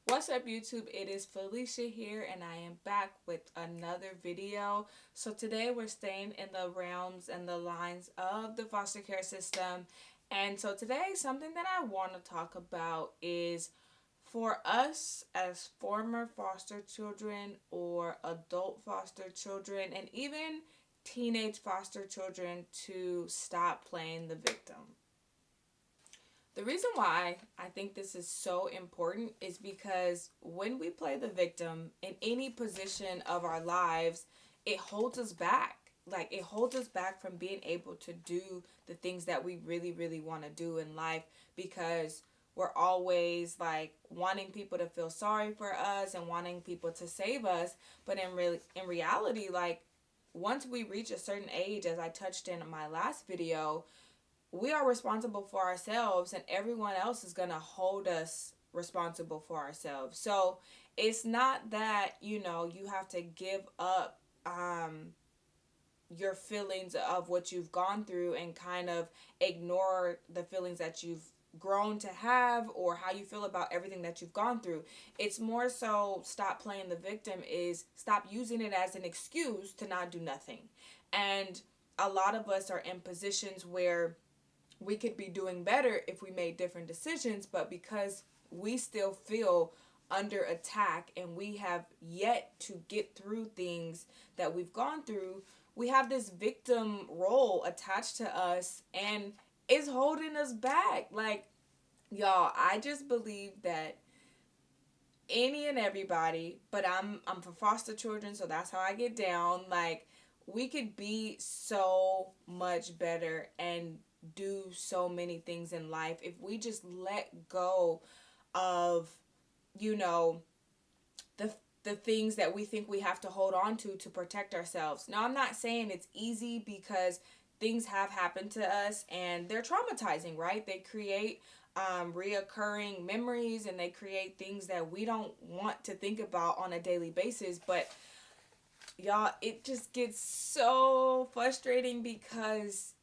What's up, YouTube? It is Felicia here, and I am back with another video. So today we're staying in the realms and the lines of the foster care system. And so today, something that I want to talk about is for us as former foster children or adult foster children and even teenage foster children to stop playing the victim. The reason why I think this is so important is because when we play the victim in any position of our lives, it holds us back. Like, it holds us back from being able to do the things that we really, really want to do in life because we're always like wanting people to feel sorry for us and wanting people to save us. But in reality, like, once we reach a certain age, as I touched in my last video, we are responsible for ourselves, and everyone else is going to hold us responsible for ourselves. So it's not that, you have to give up your feelings of what you've gone through and kind of ignore the feelings that you've grown to have or how you feel about everything that you've gone through. It's more so stop playing the victim, is stop using it as an excuse to not do nothing. And a lot of us are in positions where we could be doing better if we made different decisions, but because we still feel under attack and we have yet to get through things that we've gone through, we have this victim role attached to us and it's holding us back. Like, y'all, I just believe that any and everybody, but I'm for foster children, so that's how I get down. Like, we could be so much better and do so many things in life if we just let go of, you know, the the things that we think we have to hold on to protect ourselves. Now, I'm not saying it's easy because things have happened to us and they're traumatizing, right? They create reoccurring memories and they create things that we don't want to think about on a daily basis. But y'all, it just gets so frustrating because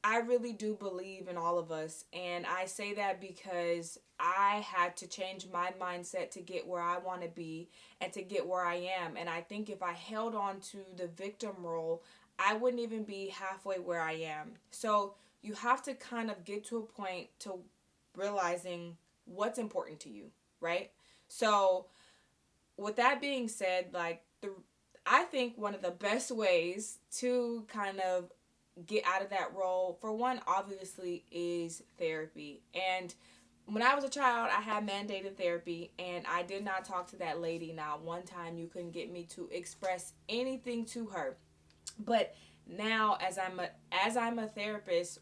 I really do believe in all of us. And I say that because I had to change my mindset to get where I want to be and to get where I am. And I think if I held on to the victim role, I wouldn't even be halfway where I am. So you have to kind of get to a point to realizing what's important to you, right? So with that being said, I think one of the best ways to kind of get out of that role, for one, obviously, is therapy. And when I was a child, I had mandated therapy, and I did not talk to that lady. Not one time you couldn't get me to express anything to her. But now, as I'm a therapist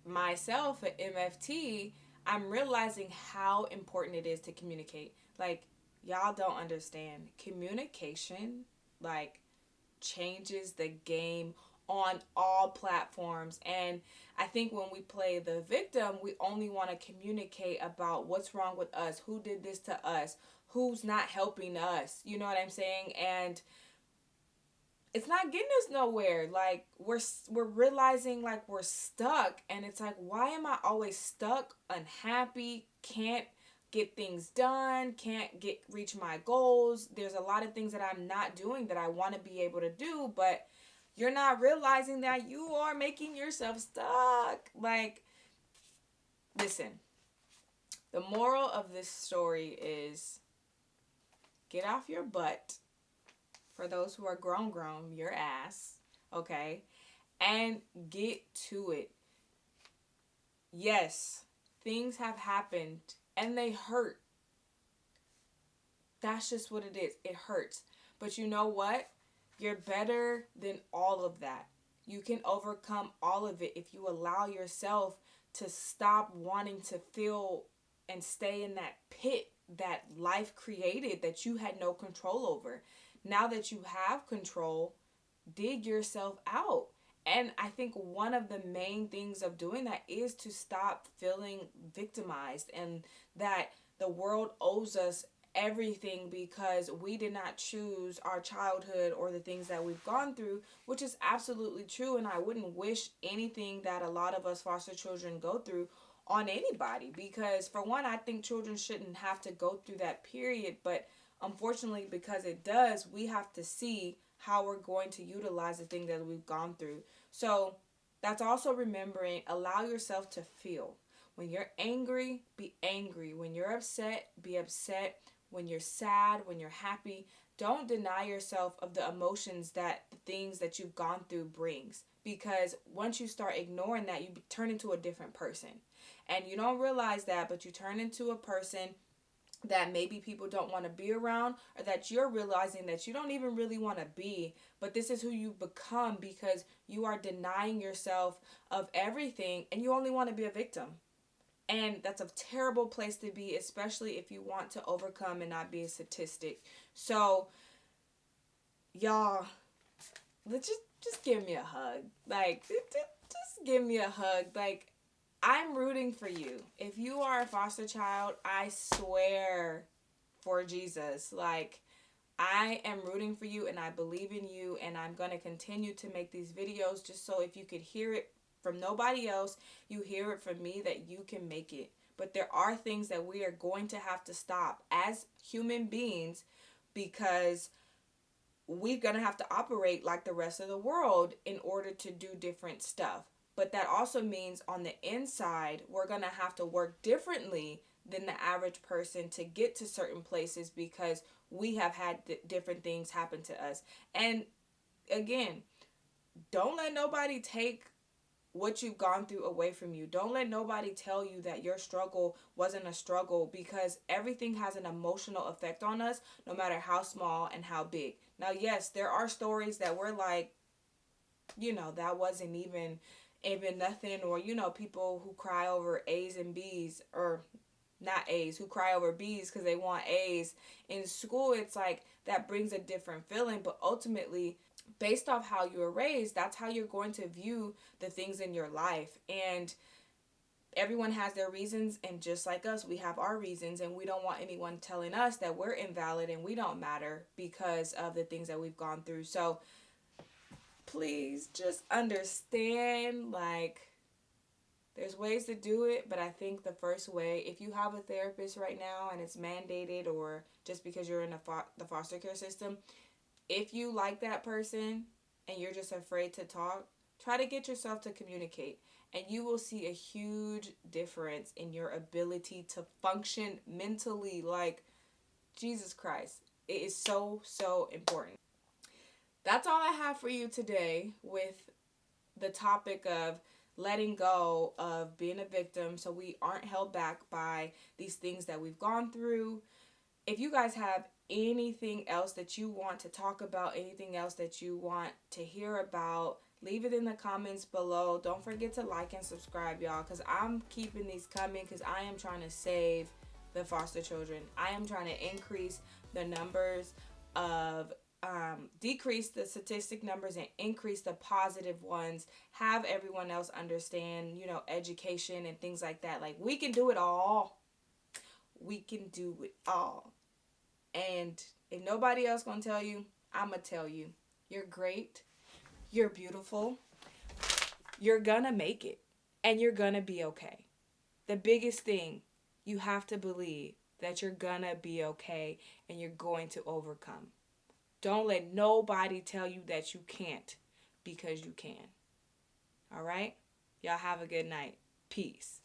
myself at MFT, I'm realizing how important it is to communicate. Like, y'all don't understand. Communication, like, changes the game on all platforms. And I think when we play the victim, we only want to communicate about what's wrong with us, who did this to us, who's not helping us. You know what I'm saying? And it's not getting us nowhere. Like, we're realizing like we're stuck, and it's like, why am I always stuck, unhappy, can't get things done, can't get reach my goals? There's a lot of things that I'm not doing that I want to be able to do, but you're not realizing that you are making yourself stuck. Like, listen, the moral of this story is get off your butt. For those who are grown, your ass, okay? And get to it. Yes, things have happened and they hurt. That's just what it is. It hurts. But you know what? You're better than all of that. You can overcome all of it if you allow yourself to stop wanting to feel and stay in that pit that life created that you had no control over. Now that you have control, dig yourself out. And I think one of the main things of doing that is to stop feeling victimized and that the world owes us everything because we did not choose our childhood or the things that we've gone through, which is absolutely true. And I wouldn't wish anything that a lot of us foster children go through on anybody, because for one, I think children shouldn't have to go through that period, but unfortunately, because it does, we have to see how we're going to utilize the thing that we've gone through. So that's also remembering, allow yourself to feel. When you're angry, be angry. When you're upset, be upset. When you're sad, when you're happy, don't deny yourself of the emotions that the things that you've gone through brings, because once you start ignoring that, you turn into a different person. And you don't realize that, but you turn into a person that maybe people don't want to be around, or that you're realizing that you don't even really want to be, but this is who you become because you are denying yourself of everything and you only want to be a victim. And that's a terrible place to be, especially if you want to overcome and not be a statistic. So y'all, let's just give me a hug. Like, just give me a hug. Like, I'm rooting for you. If you are a foster child, I swear for Jesus, like, I am rooting for you and I believe in you, and I'm going to continue to make these videos just so if you could hear it from nobody else, you hear it from me, that you can make it. But there are things that we are going to have to stop as human beings, because we're going to have to operate like the rest of the world in order to do different stuff. But that also means on the inside, we're going to have to work differently than the average person to get to certain places, because we have had different things happen to us. And again, don't let nobody take what you've gone through away from you. Don't let nobody tell you that your struggle wasn't a struggle, because everything has an emotional effect on us, no matter how small and how big. Now, yes, there are stories that we're like, that wasn't even nothing, or people who cry over A's and B's, or not A's, who cry over B's because they want A's in school. It's like that brings a different feeling, but ultimately, based off how you were raised, that's how you're going to view the things in your life. And everyone has their reasons, and just like us, we have our reasons, and we don't want anyone telling us that we're invalid and we don't matter because of the things that we've gone through. So please just understand, like, there's ways to do it, but I think the first way, if you have a therapist right now and it's mandated, or just because you're in the foster care system, if you like that person and you're just afraid to talk, try to get yourself to communicate, and you will see a huge difference in your ability to function mentally. Like, Jesus Christ, it is so, so important. That's all I have for you today with the topic of letting go of being a victim, so we aren't held back by these things that we've gone through. If you guys have anything else that you want to talk about, anything else that you want to hear about, leave it in the comments below. Don't forget to like and subscribe, y'all, because I'm keeping these coming, because I am trying to save the foster children. I am trying to increase the numbers of decrease the statistic numbers and increase the positive ones, have everyone else understand, education and things like that. Like, we can do it all. We can do it all. And if nobody else gonna tell you, I'm gonna tell you. You're great. You're beautiful. You're gonna make it. And you're gonna be okay. The biggest thing, you have to believe that you're gonna be okay and you're going to overcome. Don't let nobody tell you that you can't, because you can. All right? Y'all have a good night. Peace.